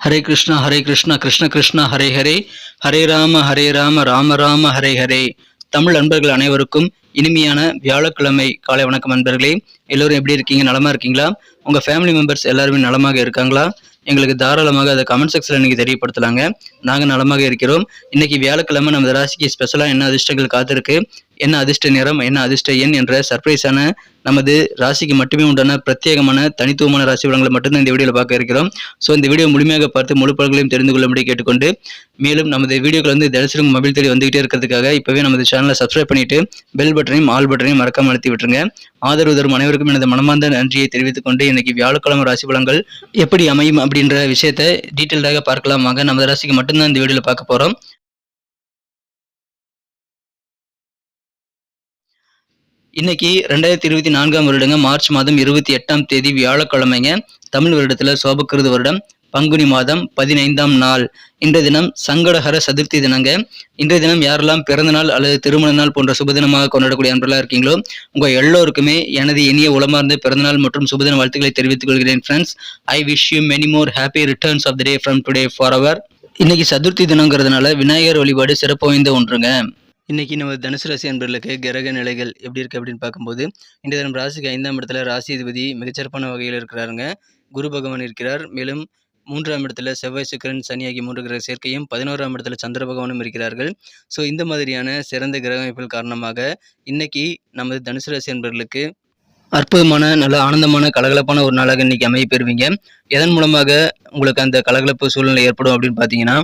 ஹரே கிருஷ்ணா கிருஷ்ண கிருஷ்ணா ஹரே ஹரே, ஹரே ராம ராம ராம ஹரே ஹரே. தமிழ் அன்பர்கள் அனைவருக்கும் இனிமையான வியாழக்கிழமை காலை வணக்கம். அன்பர்களே, எல்லோரும் எப்படி இருக்கீங்க? நலமா இருக்கீங்களா? உங்க ஃபேமிலி மெம்பர்ஸ் எல்லாருமே நலமாக இருக்காங்களா? எங்களுக்கு தாராளமாக அதை கமெண்ட் செக்ஷன்ல நீங்க தெரியப்படுத்தலாங்க. நாங்க நலமாக இருக்கிறோம். இன்னைக்கு வியாழக்கிழமை நம்ம ராசிக்கு ஸ்பெஷலா என்ன அதிர்ஷ்டங்கள் காத்திருக்கு, என்ன அதிர்ஷ்ட நிறம், என்ன அதிர்ஷ்ட எண் என்ற சர்ப்ரைஸான நமது ராசிக்கு மட்டுமே உண்டான பிரத்யேகமான தனித்துவமான ராசி பலன்களை மட்டும்தான் இந்த வீடியோவில் பார்க்க இருக்கிறோம். ஸோ இந்த வீடியோ முழுமையாக பார்த்து முழு பலன்களையும் தெரிந்து கொள்ளும்படி கேட்டுக்கொண்டு, மேலும் நமது வீடியோக்கள் தினசரி மொபைல் தேடி வந்துகிட்டே இருக்கிறதுக்காக இப்பவே நமது சேனலை சப்ஸ்கிரைப் பண்ணிட்டு பெல் பட்டனையும் ஆல் பட்டனையும் மறக்காம அழுத்தி விட்டுருங்க. ஆதரவு தரும் அனைவருக்கும் எனது மனமார்ந்த நன்றியை தெரிவித்துக் கொண்டு, இன்னைக்கு வியாழக்கிழமை ராசி பலன்கள் எப்படி அமையும் அப்படின்ற விஷயத்தை டீட்டெயில்டாக பார்க்கலாம். வாங்க, நமது ராசிக்கு மட்டும்தான் இந்த வீடியோவில் பார்க்க போறோம். இன்னைக்கு 2024 வருடங்க மார்ச் மாதம் 28 வியாழக்கிழமைங்க. தமிழ் வருடத்துல சோபக்கிருது வருடம் பங்குனி மாதம் 15ஆம் நாள். இன்றைய தினம் சங்கடஹர சதுர்த்தி தினங்க. இன்றைய தினம் யாரெல்லாம் பிறந்த நாள் அல்லது திருமண நாள் போன்ற சுபதினமாக கொண்டாடக்கூடிய அன்பர்களா இருக்கீங்களோ, உங்க எல்லோருக்குமே எனது இனிய உளமார்ந்த பிறந்தநாள் மற்றும் சுபதின வாழ்த்துக்களை தெரிவித்துக் கொள்கிறேன். Friends, I wish you many more happy returns of the day from today for our. இன்னைக்கு சதுர்த்தி தினங்கிறதுனால விநாயகர் வழிபாடு சிறப்பு வாய்ந்த ஒன்றுங்க. இன்னைக்கு நம்ம தனுசு ராசி அன்பர்களுக்கு கிரக நிலைகள் எப்படி இருக்கு அப்படின்னு பார்க்கும்போது, இன்றைய தினம் ராசிக்கு 5ஆம் இடத்துல ராசி அதிபதி மிகச்சிறப்பான வகையில் இருக்கிறாருங்க. குரு பகவான் இருக்கிறார். மேலும் 3ஆம் இடத்துல செவ்வாய், சுக்கிரன், சனி ஆகிய 3 கிரக சேர்க்கையும் 11ஆம் இடத்துல சந்திர பகவானும் இருக்கிறார்கள். ஸோ இந்த மாதிரியான சிறந்த கிரக அமைப்புகள் காரணமாக இன்னைக்கு நமது தனுசு ராசி அன்பர்களுக்கு அற்புதமான நல்ல ஆனந்தமான கலகலப்பான ஒரு நாளாக இன்னைக்கு அமைய பெறுவீங்க. எதன் மூலமாக உங்களுக்கு அந்த கலகலப்பு சூழ்நிலை ஏற்படும் அப்படின்னு பார்த்தீங்கன்னா,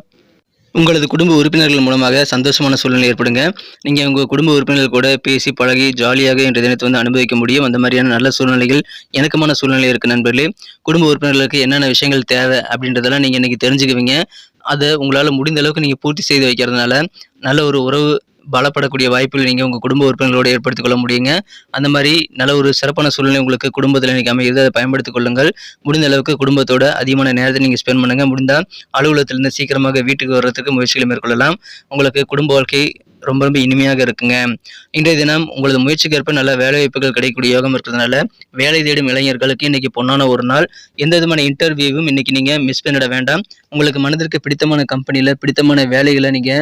உங்களது குடும்ப உறுப்பினர்கள் மூலமாக சந்தோஷமான சூழ்நிலை ஏற்படுங்க. நீங்கள் உங்கள் குடும்ப உறுப்பினர்கள் கூட பேசி பழகி ஜாலியாக இன்றைய தினத்தை அனுபவிக்க முடியும். அந்த மாதிரியான நல்ல சூழ்நிலைகள் எனக்குமான சூழ்நிலை இருக்குது நண்பர்களே. குடும்ப உறுப்பினர்களுக்கு என்னென்ன விஷயங்கள் தேவை அப்படின்றதெல்லாம் நீங்கள் இன்றைக்கி தெரிஞ்சுக்குவீங்க. அதை உங்களால் முடிந்த அளவுக்கு நீங்கள் பூர்த்தி செய்து வைக்கிறதுனால நல்ல ஒரு உறவு பலப்படக்கூடிய வாய்ப்புகள் நீங்கள் உங்கள் குடும்ப உறுப்பினர்களோடு ஏற்படுத்திக் கொள்ள முடியுங்க. அந்த மாதிரி நல்ல ஒரு சிறப்பான சூழ்நிலை உங்களுக்கு குடும்பத்தில் இன்றைக்கி அமைகிறது. அதை பயன்படுத்திக் கொள்ளுங்கள். முடிந்த அளவுக்கு குடும்பத்தோட அதிகமான நேரத்தை நீங்கள் ஸ்பெண்ட் பண்ணுங்கள். முடிந்தால் அலுவலகத்திலிருந்து சீக்கிரமாக வீட்டுக்கு வர்றதுக்கு முயற்சிகளை மேற்கொள்ளலாம். உங்களுக்கு குடும்ப வாழ்க்கை ரொம்ப இனிமையாக இருக்குங்க. இன்றைய தினம் உங்களது முயற்சிக்கு ஏற்ப நல்ல வேலை வாய்ப்புகள் கிடைக்கக்கூடிய யோகம் இருக்கிறதுனால வேலை தேடும் இளைஞர்களுக்கு இன்னைக்கு பொன்னான ஒரு நாள். எந்த விதமான இன்டர்வியூவும் இன்னைக்கு நீங்க மிஸ் பண்ணிட வேண்டாம். உங்களுக்கு மனதிற்கு பிடித்தமான கம்பெனியில பிடித்தமான வேலைகளை நீங்க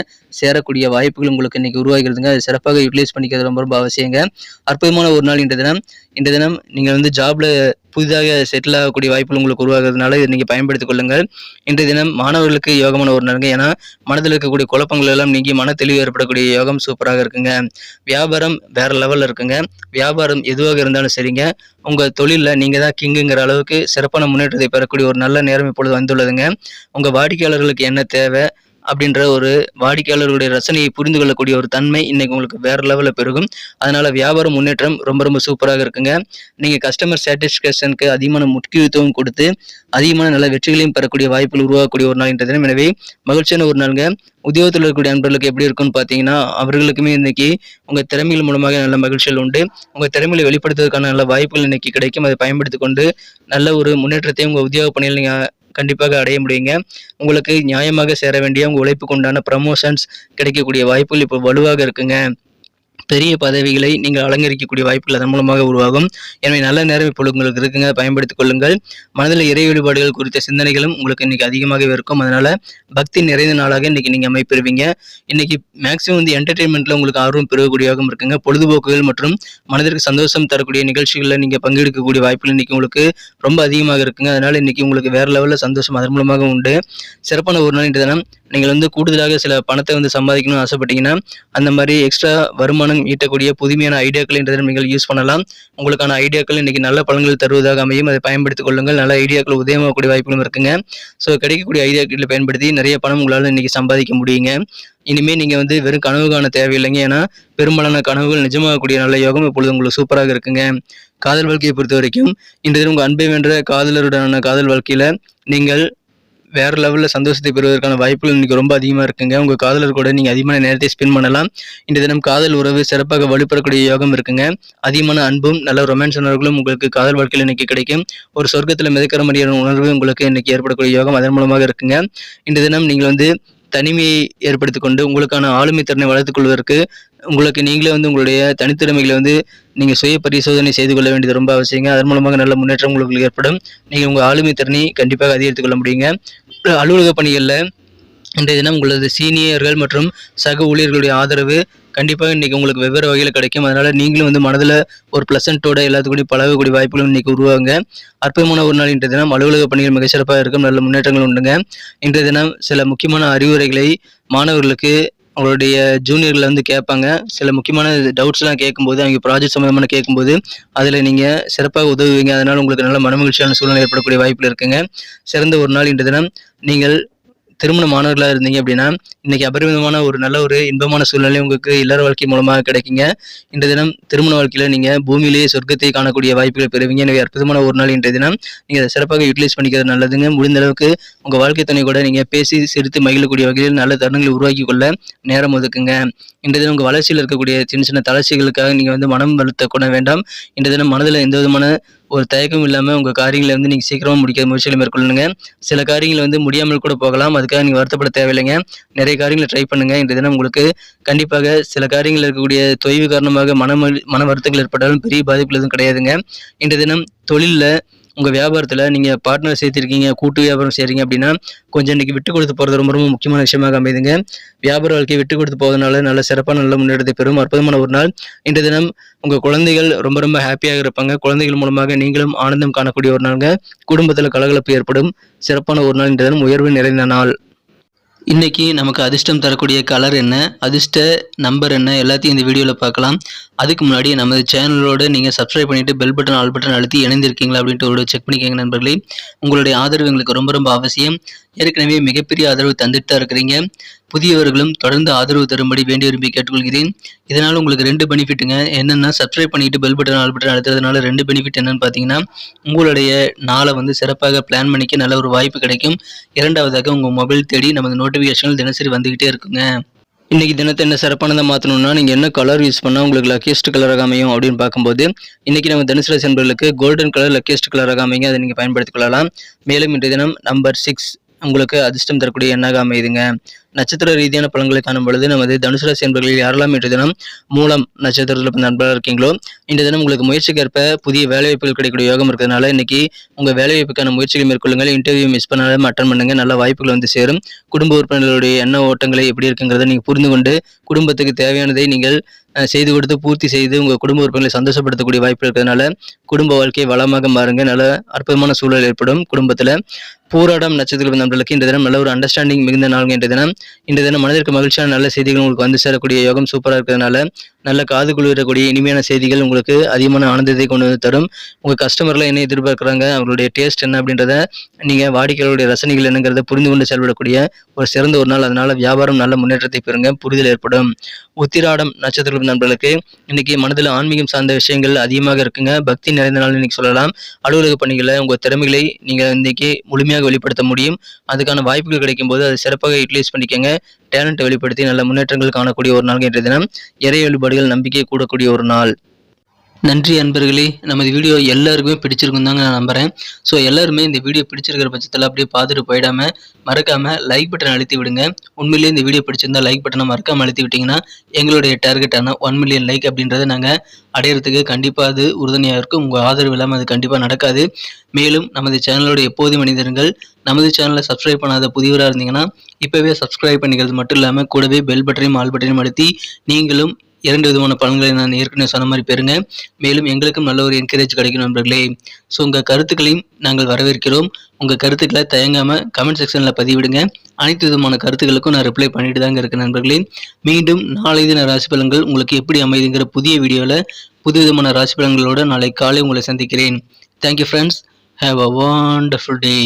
சேரக்கூடிய வாய்ப்புகள் உங்களுக்கு இன்னைக்கு உருவாகிறதுங்க. அதை சிறப்பாக யூட்டிலைஸ் பண்ணிக்கிறது ரொம்ப அவசியங்க. அற்புதமான ஒரு நாள் இன்றைய தினம் நீங்க ஜாப்ல புதிதாக செட்டில் ஆகக்கூடிய வாய்ப்புகள் உங்களுக்கு உருவாகிறதுனால இதை நீங்கள் பயன்படுத்திக் கொள்ளுங்கள். இன்றைய தினம் மாணவர்களுக்கு யோகமான ஒரு நாளுங்க. ஏன்னா மனதில் இருக்கக்கூடிய குழப்பங்கள் எல்லாம் நீங்கி மன தெளிவு ஏற்படக்கூடிய யோகம் சூப்பராக இருக்குங்க. வியாபாரம் வேற லெவலில் இருக்குங்க. வியாபாரம் எதுவாக இருந்தாலும் சரிங்க, உங்கள் தொழிலில் நீங்கள் தான் கிங்குங்கிற அளவுக்கு சிறப்பான முன்னேற்றத்தை பெறக்கூடிய ஒரு நல்ல நேரம் இப்பொழுது வந்துள்ளதுங்க. உங்கள் வாடிக்கையாளர்களுக்கு என்ன தேவை அப்படின்ற ஒரு வாடிக்கையாளர்களுடைய ரசனையை புரிந்து கொள்ளக்கூடிய ஒரு தன்மை இன்னைக்கு உங்களுக்கு வேற லெவலில் பெருகும். அதனால வியாபார முன்னேற்றம் ரொம்ப சூப்பராக இருக்குங்க. நீங்க கஸ்டமர் சாட்டிஸ்ஃபேக்ஷனுக்கு அதிகமான முக்கியத்துவம் கொடுத்து அதிகமான நல்ல வெற்றிகளையும் பெறக்கூடிய வாய்ப்புகள் உருவாக்கக்கூடிய ஒரு நாள் இன்றைய தினம். எனவே மகிழ்ச்சியான ஒரு நாளுங்க. உத்தியோகத்தில் இருக்கக்கூடிய நண்பர்களுக்கு எப்படி இருக்குன்னு பார்த்தீங்கன்னா, அவர்களுக்குமே இன்னைக்கு உங்க திறமைகள் மூலமாக நல்ல மகிழ்ச்சிகள் உண்டு. உங்க திறமையை வெளிப்படுத்துவதற்கான நல்ல வாய்ப்புகள் இன்னைக்கு கிடைக்கும். அதை பயன்படுத்தி கொண்டு நல்ல ஒரு முன்னேற்றத்தை உங்க உத்தியோக பணியில் நீங்க கண்டிப்பாக அடைய முடியுங்க. உங்களுக்கு நியாயமாக சேர வேண்டிய உங்க உழைப்புக்கு உண்டான ப்ரமோஷன்ஸ் கிடைக்கக்கூடிய வாய்ப்புகள் இப்போ வலுவாக இருக்குங்க. பெரிய பதவிகளை நீங்கள் அலங்கரிக்கக்கூடிய வாய்ப்புகள் அதன் மூலமாக உருவாகும். எனவே நல்ல நேரம் இப்பொழுது உங்களுக்கு இருக்குங்க. பயன்படுத்திக் கொள்ளுங்கள். மனதில் இறை வழிபாடுகள் குறித்த சிந்தனைகளும் உங்களுக்கு இன்னைக்கு அதிகமாகவே இருக்கும். அதனால பக்தி நிறைந்த நாளாக இன்னைக்கு நீங்க அமைப்பெறுவீங்க. இன்னைக்கு மேக்சிமம் என்டர்டைன்மெண்ட்ல உங்களுக்கு ஆர்வம் பெறக்கூடியவாகவும் இருக்குங்க. பொழுதுபோக்குகள் மற்றும் மனதிற்கு சந்தோஷம் தரக்கூடிய நிகழ்ச்சிகளில் நீங்க பங்கெடுக்கக்கூடிய வாய்ப்புகள் இன்னைக்கு உங்களுக்கு ரொம்ப அதிகமாக இருக்குங்க. அதனால இன்னைக்கு உங்களுக்கு வேற லெவலில் சந்தோஷம் அதன் மூலமாக உண்டு. சிறப்பான ஒரு நாள் இன்றைய தினம். நீங்கள் கூடுதலாக சில பணத்தை சம்பாதிக்கணும்னு ஆசைப்பட்டீங்கன்னா, அந்த மாதிரி எக்ஸ்ட்ரா வருமானம் ஈட்டக்கூடிய புதுமையான ஐடியாக்கள் இன்றைய தினம் நீங்கள் யூஸ் பண்ணலாம். உங்களுக்கான ஐடியாக்கள் இன்னைக்கு நல்ல பலன்கள் தருவதாக அமையும். அதை பயன்படுத்திக் கொள்ளுங்கள். நல்ல ஐடியாக்கள் உதயமாகக்கூடிய வாய்ப்புகளும் இருக்குங்க. ஸோ கிடைக்கக்கூடிய ஐடியாக்களை பயன்படுத்தி நிறைய பணம் உங்களால் இன்னைக்கு சம்பாதிக்க முடியுங்க. இனிமேல் நீங்கள் வெறும் கனவு காண தேவையில்லைங்க. ஏன்னா பெரும்பாலான கனவுகள் நிஜமாகக்கூடிய நல்ல யோகம் இப்பொழுது உங்களுக்கு சூப்பராக இருக்குங்க. காதல் வாழ்க்கையை பொறுத்த வரைக்கும் இன்றைய தினம் உங்கள் அன்பை வென்ற காதலருடனான காதல் வாழ்க்கையில நீங்கள் வேற லெவலில் சந்தோஷத்தை பெறுவதற்கான வாய்ப்புகள் இன்னைக்கு ரொம்ப அதிகமாக இருக்குங்க. உங்கள் காதலர் கூட நீங்கள் அதிகமான நேரத்தை ஸ்பெண்ட் பண்ணலாம். இன்றைய தினம் காதல் உறவு சிறப்பாக வலுப்பெறக்கூடிய யோகம் இருக்குங்க. அதிகமான அன்பும் நல்ல ரொமான்ஸ் உணர்வுகளும் உங்களுக்கு காதல் வாழ்க்கையில் இன்னைக்கு கிடைக்கும். ஒரு சொர்க்கத்தில் மிதக்கிற மாதிரியான உணர்வு உங்களுக்கு இன்னைக்கு ஏற்படக்கூடிய யோகம் அதன் மூலமாக இருக்குங்க. இன்றைய தினம் நீங்கள் தனிமையை ஏற்படுத்திக் கொண்டு உங்களுக்கான ஆளுமை திறனை வளர்த்துக் கொள்வதற்கு உங்களுக்கு நீங்களே உங்களுடைய தனித்திறமைகளை நீங்க சுய பரிசோதனை செய்து கொள்ள வேண்டியது ரொம்ப அவசியங்க. அதன் மூலமாக நல்ல முன்னேற்றம் உங்களுக்கு ஏற்படும். நீங்க உங்க ஆளுமை திறனை கண்டிப்பாக அதிகரித்துக் கொள்ள முடியுங்க. அலுவலக பணிகளில் இன்றைய தினம் உங்களது சீனியர்கள் மற்றும் சக ஊழியர்களுடைய ஆதரவு கண்டிப்பாக இன்றைக்கி உங்களுக்கு வெவ்வேறு வகையில் கிடைக்கும். அதனால் நீங்களும் வந்து மனதில் ஒரு ப்ளசண்ட்டோட எல்லாத்துக்கூடயும் பழகக்கூடிய வாய்ப்புகளும் இன்றைக்கி உருவாங்க. அற்புதமான ஒரு நாள் இன்றைய தினம். அலுவலக பணிகள் மிகச்சிறப்பாக இருக்கும். நல்ல முன்னேற்றங்கள் உண்டுங்க. இன்றைய தினம் சில முக்கியமான அறிவுரைகளை மாணவர்களுக்கு அவங்களுடைய ஜூனியர்கள் வந்து கேட்பாங்க. சில முக்கியமான டவுட்ஸ்லாம் கேட்கும்போது, அவங்க ப்ராஜெக்ட் சம்மந்தமான கேட்கும்போது அதில் நீங்கள் சிறப்பாக உதவுவீங்க. அதனால் உங்களுக்கு நல்ல மனமகிழ்ச்சியான சூழ்நிலை ஏற்படக்கூடிய வாய்ப்பில் இருக்குங்க. சிறந்த ஒரு நாள் இன்றைய தினம். நீங்கள் திருமண மாணவர்களாக இருந்தீங்க அப்படின்னா இன்னைக்கு அபரிமிதமான ஒரு நல்ல ஒரு இன்பமான சூழ்நிலை உங்களுக்கு இல்லற வாழ்க்கை மூலமாக கிடைக்குங்க. இன்றைய தினம் திருமண வாழ்க்கையில் நீங்கள் பூமியிலேயே சொர்க்கத்தை காணக்கூடிய வாய்ப்புகள் பெறுவீங்க. எனவே அற்புதமான ஒரு நாள் இன்றைய தினம். நீங்கள் அதை சிறப்பாக யூட்டிலைஸ் பண்ணிக்கிறது நல்லதுங்க. முடிந்த அளவுக்கு உங்கள் வாழ்க்கை துணை கூட நீங்கள் பேசி சிரித்து மகிழக்கூடிய வகையில் நல்ல தருணங்களை உருவாக்கி கொள்ள நேரம் ஒதுக்குங்க. இன்றைய தினம் உங்கள் வளர்ச்சியில் இருக்கக்கூடிய சின்ன சின்ன தளர்ச்சிகளுக்காக நீங்கள் வந்து மனம் வருத்த கூட வேண்டாம். இன்றைய தினம் மனதில் எந்த விதமான ஒரு தயக்கம் இல்லாமல் உங்கள் காரியங்களை வந்து நீங்கள் சீக்கிரமாக முடிக்கிற முயற்சிகளை மேற்கொள்ளுங்க. சில காரியங்களை வந்து முடியாமல் கூட போகலாம். அதுக்காக நீங்கள் வருத்தப்பட தேவையில்லைங்க. நிறைய காரியங்களை ட்ரை பண்ணுங்கள். இன்றைய தினம் உங்களுக்கு கண்டிப்பாக சில காரியங்கள் இருக்கக்கூடிய தொய்வு காரணமாக மன வருத்தங்கள் ஏற்பட்டாலும் பெரிய பாதிப்புகள் எதுவும் கிடையாதுங்க. இன்றைய தினம் தொழிலில் உங்கள் வியாபாரத்தில் நீங்கள் பார்ட்னர் சேர்த்திருக்கீங்க, கூட்டு வியாபாரம் செய்கிறீங்க அப்படின்னா கொஞ்சம் இன்றைக்கி விட்டு கொடுத்து போகிறது ரொம்ப ரொம்ப முக்கியமான விஷயமாக அமைதுங்க. வியாபார வாழ்க்கையை விட்டு கொடுத்து போவதனால நல்ல சிறப்பான நல்ல முன்னேற்றத்தை பெறும். அற்புதமான ஒரு நாள் இன்றைய தினம். உங்கள் குழந்தைகள் ரொம்ப ரொம்ப ஹாப்பியாக இருப்பாங்க. குழந்தைகள் மூலமாக நீங்களும் ஆனந்தம் காணக்கூடிய ஒரு நாளுங்க. குடும்பத்தில் கலகலப்பு ஏற்படும் சிறப்பான ஒரு நாள் இன்றைய தினம். உயர்வு நிறைந்த நாள். இன்றைக்கி நமக்கு அதிர்ஷ்டம் தரக்கூடிய கலர் என்ன, அதிர்ஷ்ட நம்பர் என்ன, எல்லாத்தையும் இந்த வீடியோவில் பார்க்கலாம். அதுக்கு முன்னாடி நமது சேனலோடு நீங்கள் சப்ஸ்கிரைப் பண்ணிவிட்டு பெல் பட்டன் ஆல் பட்டன் அழுத்தி இணைந்திருக்கீங்களா அப்படின்ட்டு ஒரு செக் பண்ணிக்கோங்க நண்பர்களே. உங்களுடைய ஆதரவு எங்களுக்கு ரொம்ப ரொம்ப அவசியம். ஏற்கனவே மிகப்பெரிய ஆதரவு தந்துட்டு தான் இருக்கிறீங்க. புதியவர்களும் தொடர்ந்து ஆதரவு தரும்படி வேண்டி விரும்பி கேட்டுக்கொள்கிறேன். இதனால் உங்களுக்கு 2 பெனிஃபிட்டுங்க. என்னென்னா சப்ஸ்கிரைப் பண்ணிவிட்டு பெல் பட்டன் ஆல் பட்டன் அழுத்துறதுனால 2 பெனிஃபிட் என்னென்னு பார்த்தீங்கன்னா, உங்களுடைய நாளை வந்து சிறப்பாக பிளான் பண்ணிக்க நல்ல ஒரு வாய்ப்பு கிடைக்கும். இரண்டாவதாக உங்கள் மொபைல் தேடி நமது நோட்டிஃபிகேஷன்கள் தினசரி வந்துக்கிட்டே இருக்குங்க. இன்றைக்கி தினத்தை என்ன சிறப்பானதாக மாற்றணும்னா நீங்கள் என்ன கலர் யூஸ் பண்ணால் உங்களுக்கு லக்கியஸ்ட் கலராக அமையும் அப்படின்னு பார்க்கும்போது இன்றைக்கி நம்ம தனுசு ராசி நண்பர்களுக்கு கோல்டன் கலர் லக்கியஸ்ட் கலராக அமைங்க. அதை நீங்கள் பயன்படுத்திக் கொள்ளலாம். மேலும் இன்றைய தினம் நம்பர் 6 உங்களுக்கு அதிர்ஷ்டம் தரக்கூடிய எண்ணாக அமையுதுங்க. நட்சத்திர ரீதியான பலன்களை காணும் பொழுது நமது தனுசு ராசி நண்பர்களில் யாரெல்லாம் இன்றைய தினம் மூலம் நட்சத்திரத்தில் நண்பராக இருக்கீங்களோ இன்றைய தினம் உங்களுக்கு முயற்சிக்கேற்ப புதிய வேலைவாய்ப்புகள் கிடைக்கக்கூடிய யோகம் இருக்கிறதுனால இன்னைக்கு உங்கள் வேலைவாய்ப்புக்கான முயற்சிகளை மேற்கொள்ளுங்கள். இன்டர்வியூ மிஸ் பண்ணாலும் அட்டன் பண்ணுங்க. நல்ல வாய்ப்புகள் வந்து சேரும். குடும்ப உறுப்பினர்களுடைய எண்ண ஓட்டங்களை எப்படி இருக்குங்கிறத நீங்கள் புரிந்து கொண்டு குடும்பத்துக்கு தேவையானதை நீங்கள் செய்து கொடுத்து பூர்த்தி செய்து உங்கள் குடும்ப உறுப்பினர்களை சந்தோஷப்படுத்தக்கூடிய வாய்ப்பு இருக்கிறதுனால குடும்ப வாழ்க்கை வளமாக மாறுங்க. நல்ல அற்புதமான சூழல் ஏற்படும் குடும்பத்தில். பூராடம் நட்சத்திர நண்பர்களுக்கு இந்த தினம் நல்ல ஒரு அண்டர்ஸ்டாண்டிங் மிகுந்த நாள். இன்றைய தினம் மனதிற்கு மகிழ்ச்சியான நல்ல செய்திகள் உங்களுக்கு வந்து சேரக்கூடிய யோகம் சூப்பராக இருக்கிறதுனால நல்ல காது குளிரக்கூடிய இனிமையான செய்திகள் உங்களுக்கு அதிகமான ஆனந்தத்தை கொண்டு வந்து தரும். உங்கள் கஸ்டமர்லாம் என்ன எதிர்பார்க்குறாங்க, அவங்களுடைய டேஸ்ட் என்ன அப்படின்றத நீங்கள் வாடிக்கையாளருடைய ரசனைகள் என்னங்கிறத புரிந்து கொண்டு செயல்படக்கூடிய ஒரு சிறந்த ஒரு நாள். அதனால் வியாபாரம் நல்ல முன்னேற்றத்தை பெறுங்க. புரிதல் ஏற்படும். உத்திராடம் நட்சத்திர நண்பர்களுக்கு இன்னைக்கு மனதில் ஆன்மீகம் சார்ந்த விஷயங்கள் அதிகமாக இருக்குங்க. பக்தி நிறைந்த நாள் இன்னைக்கு சொல்லலாம். அலுவலக பணிகளில் உங்கள் திறமைகளை நீங்கள் இன்னைக்கு முழுமையாக வெளிப்படுத்த முடியும். அதுக்கான வாய்ப்புகள் கிடைக்கும் போது அதை சிறப்பாக யூட்டிலைஸ் பண்ணிக்கங்க. டேலண்ட்டை வெளிப்படுத்தி நல்ல முன்னேற்றங்கள் காணக்கூடிய ஒரு நாள் இன்றைய தினம். இறை வழிபாடுகள் நம்பிக்கை கூடக்கூடிய ஒரு நாள். நன்றி அன்பர்களே. நமது வீடியோ எல்லாருக்குமே பிடிச்சிருக்கும் தாங்க நான் நம்புகிறேன். ஸோ எல்லாருமே இந்த வீடியோ பிடிச்சிருக்கிற பட்சத்தில் அப்படியே பார்த்துட்டு போயிடாமல் மறக்காமல் லைக் பட்டன் அழுத்தி விடுங்க. உண்மையிலேயே இந்த வீடியோ பிடிச்சிருந்தா லைக் பட்டனை மறக்காமல் அழுத்தி விட்டிங்கன்னா எங்களுடைய டார்கெட்டான 1 மில்லியன் லைக் அப்படின்றத நாங்கள் அடையிறதுக்கு கண்டிப்பாக அது உறுதுணையாக இருக்கும். உங்கள் ஆதரவு இல்லாமல் அது கண்டிப்பாக நடக்காது. மேலும் நமது சேனலோட எப்போதும் மனிதர்கள் நமது சேனலை சப்ஸ்கிரைப் பண்ணாத புதியவராக இருந்தீங்கன்னா இப்போவே சப்ஸ்கிரைப் பண்ணிக்கிறது மட்டும் இல்லாமல் கூடவே பெல் பட்டனையும் ஆல் பட்டனையும் அழுத்தி நீங்களும் 2 விதமான பலன்களை நான் ஏற்கனவே சொன்ன மாதிரி பெறுங்க. மேலும் எங்களுக்கும் நல்ல ஒரு என்கரேஜ் கிடைக்கும் நண்பர்களே. ஸோ உங்கள் கருத்துக்களையும் நாங்கள் வரவேற்கிறோம். உங்கள் கருத்துக்களை தயங்காமல் கமெண்ட் செக்ஷனில் பதிவிடுங்க. அனைத்து விதமான கருத்துக்களுக்கும் நான் ரிப்ளை பண்ணிட்டு தாங்க இருக்கேன் நண்பர்களே. மீண்டும் நாளை தின ராசி பலன்கள் உங்களுக்கு எப்படி அமைதுங்கிற புதிய வீடியோவில் புது விதமான ராசி பலன்களோடு நாளை காலை உங்களை சந்திக்கிறேன். Thank you friends. Have a wonderful day.